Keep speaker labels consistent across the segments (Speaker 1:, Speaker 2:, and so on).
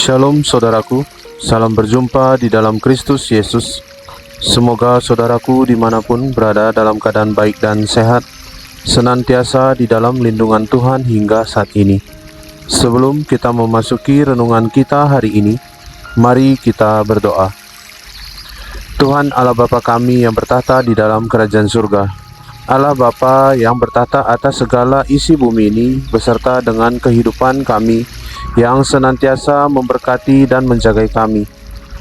Speaker 1: Shalom saudaraku, salam berjumpa di dalam Kristus Yesus. Semoga saudaraku dimanapun berada dalam keadaan baik dan sehat, senantiasa di dalam lindungan Tuhan hingga saat ini. Sebelum kita memasuki renungan kita hari ini, mari kita berdoa. Tuhan Allah Bapa kami yang bertahta di dalam kerajaan surga, Allah Bapa yang bertahta atas segala isi bumi ini beserta dengan kehidupan kami yang senantiasa memberkati dan menjagai kami.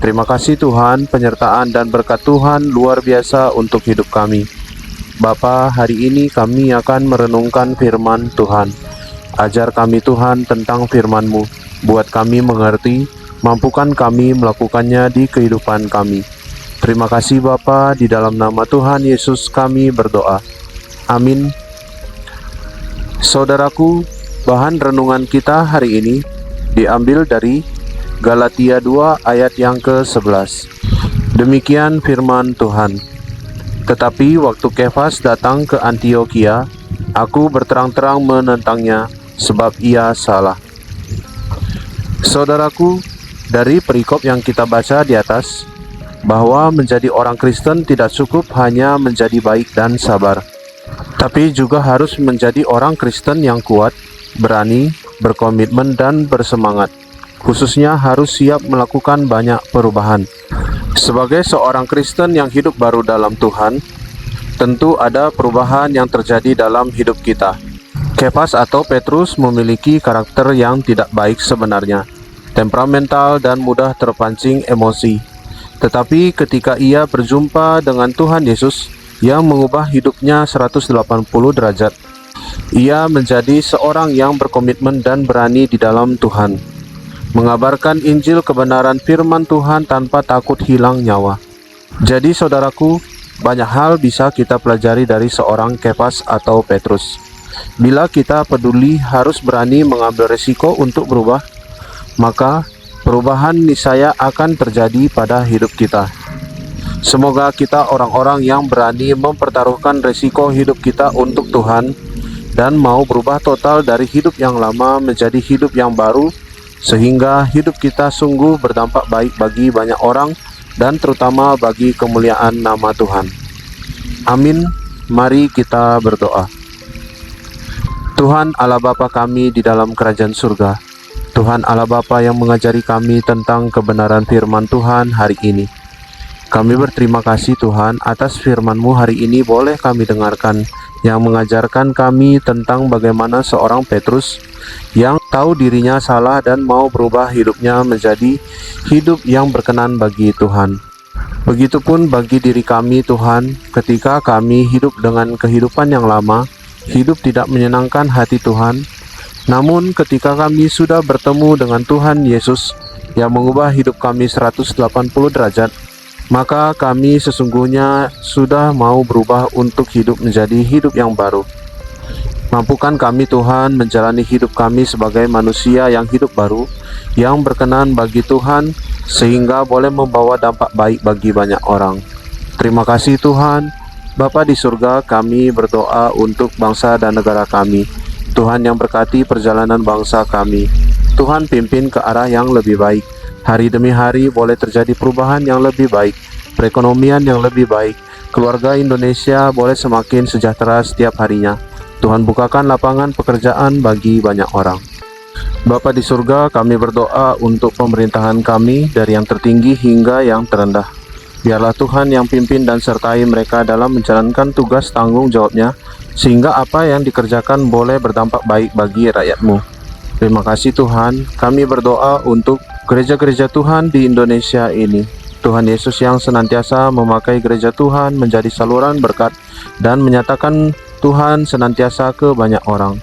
Speaker 1: Terima kasih Tuhan, penyertaan dan berkat Tuhan luar biasa untuk hidup kami. Bapa, hari ini kami akan merenungkan firman Tuhan. Ajar kami Tuhan tentang firman-Mu, buat kami mengerti, mampukan kami melakukannya di kehidupan kami. Terima kasih Bapa, di dalam nama Tuhan Yesus kami berdoa. Amin. Saudaraku, bahan renungan kita hari ini diambil dari Galatia 2 ayat yang ke-11. Demikian firman Tuhan. Tetapi waktu Kefas datang ke Antiokhia, aku berterang-terang menentangnya, sebab ia salah. Saudaraku, dari perikop yang kita baca di atas, bahwa menjadi orang Kristen tidak cukup hanya menjadi baik dan sabar, tapi juga harus menjadi orang Kristen yang kuat, berani, berkomitmen dan bersemangat. Khususnya harus siap melakukan banyak perubahan. Sebagai seorang Kristen yang hidup baru dalam Tuhan, tentu ada perubahan yang terjadi dalam hidup kita. Kefas atau Petrus memiliki karakter yang tidak baik sebenarnya, temperamental dan mudah terpancing emosi. Tetapi ketika ia berjumpa dengan Tuhan Yesus yang mengubah hidupnya 180 derajat, ia menjadi seorang yang berkomitmen dan berani di dalam Tuhan, mengabarkan Injil kebenaran firman Tuhan tanpa takut hilang nyawa. Jadi saudaraku, banyak hal bisa kita pelajari dari seorang Kefas atau Petrus. Bila kita peduli harus berani mengambil resiko untuk berubah, maka perubahan niscaya akan terjadi pada hidup kita. Semoga kita orang-orang yang berani mempertaruhkan resiko hidup kita untuk Tuhan dan mau berubah total dari hidup yang lama menjadi hidup yang baru, sehingga hidup kita sungguh berdampak baik bagi banyak orang dan terutama bagi kemuliaan nama Tuhan. Amin. Mari kita berdoa. Tuhan Allah Bapa kami di dalam kerajaan surga, Tuhan Allah Bapa yang mengajari kami tentang kebenaran firman Tuhan hari ini, kami berterima kasih Tuhan atas firman-Mu hari ini boleh kami dengarkan, yang mengajarkan kami tentang bagaimana seorang Petrus yang tahu dirinya salah dan mau berubah hidupnya menjadi hidup yang berkenan bagi Tuhan. Begitupun bagi diri kami Tuhan, ketika kami hidup dengan kehidupan yang lama, hidup tidak menyenangkan hati Tuhan. Namun ketika kami sudah bertemu dengan Tuhan Yesus yang mengubah hidup kami 180 derajat, maka kami sesungguhnya sudah mau berubah untuk hidup menjadi hidup yang baru. Mampukan kami Tuhan menjalani hidup kami sebagai manusia yang hidup baru, yang berkenan bagi Tuhan, sehingga boleh membawa dampak baik bagi banyak orang. Terima kasih Tuhan. Bapa di surga, kami berdoa untuk bangsa dan negara kami. Tuhan yang berkati perjalanan bangsa kami. Tuhan pimpin ke arah yang lebih baik. Hari demi hari boleh terjadi perubahan yang lebih baik, perekonomian yang lebih baik, keluarga Indonesia boleh semakin sejahtera setiap harinya. Tuhan bukakan lapangan pekerjaan bagi banyak orang. Bapa di surga, kami berdoa untuk pemerintahan kami dari yang tertinggi hingga yang terendah. Biarlah Tuhan yang pimpin dan sertai mereka dalam menjalankan tugas tanggung jawabnya, sehingga apa yang dikerjakan boleh berdampak baik bagi rakyat-Mu. Terima kasih Tuhan, kami berdoa untuk gereja-gereja Tuhan di Indonesia ini. Tuhan Yesus yang senantiasa memakai gereja Tuhan menjadi saluran berkat dan menyatakan Tuhan senantiasa ke banyak orang.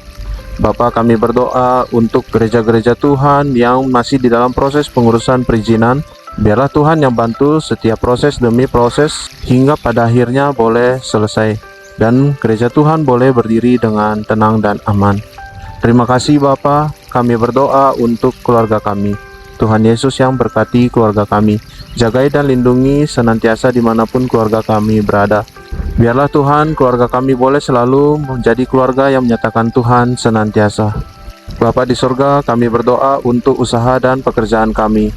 Speaker 1: Bapa, kami berdoa untuk gereja-gereja Tuhan yang masih di dalam proses pengurusan perizinan. Biarlah Tuhan yang bantu setiap proses demi proses hingga pada akhirnya boleh selesai, dan gereja Tuhan boleh berdiri dengan tenang dan aman. Terima kasih Bapa, kami berdoa untuk keluarga kami. Tuhan Yesus yang berkati keluarga kami, jagai dan lindungi senantiasa dimanapun keluarga kami berada. Biarlah Tuhan keluarga kami boleh selalu menjadi keluarga yang menyatakan Tuhan senantiasa. Bapa di sorga, kami berdoa untuk usaha dan pekerjaan kami.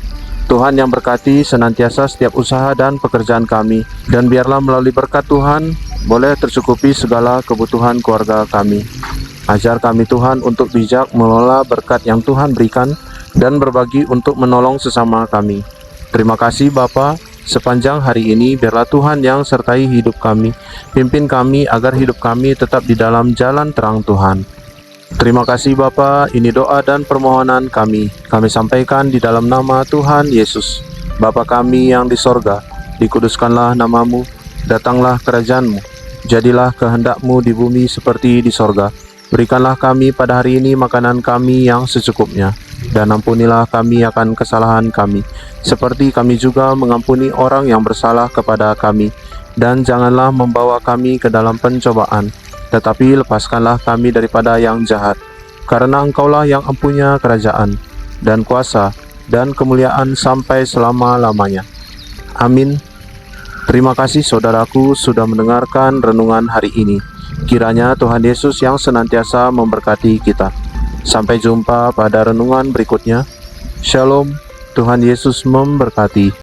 Speaker 1: Tuhan yang berkati senantiasa setiap usaha dan pekerjaan kami, dan biarlah melalui berkat Tuhan boleh tercukupi segala kebutuhan keluarga kami. Ajar kami Tuhan untuk bijak mengelola berkat yang Tuhan berikan dan berbagi untuk menolong sesama kami. Terima kasih Bapa, sepanjang hari ini biarlah Tuhan yang sertai hidup kami, pimpin kami agar hidup kami tetap di dalam jalan terang Tuhan. Terima kasih Bapa, ini doa dan permohonan kami sampaikan di dalam nama Tuhan Yesus. Bapa kami yang di sorga, dikuduskanlah namamu, datanglah kerajaan-Mu, jadilah kehendak-Mu di bumi seperti di sorga. Berikanlah kami pada hari ini makanan kami yang secukupnya, dan ampunilah kami akan kesalahan kami, seperti kami juga mengampuni orang yang bersalah kepada kami. Dan janganlah membawa kami ke dalam pencobaan, tetapi lepaskanlah kami daripada yang jahat, karena Engkaulah yang empunya kerajaan, dan kuasa, dan kemuliaan sampai selama-lamanya. Amin. Terima kasih saudaraku sudah mendengarkan renungan hari ini. Kiranya Tuhan Yesus yang senantiasa memberkati kita. Sampai jumpa pada renungan berikutnya. Shalom, Tuhan Yesus memberkati.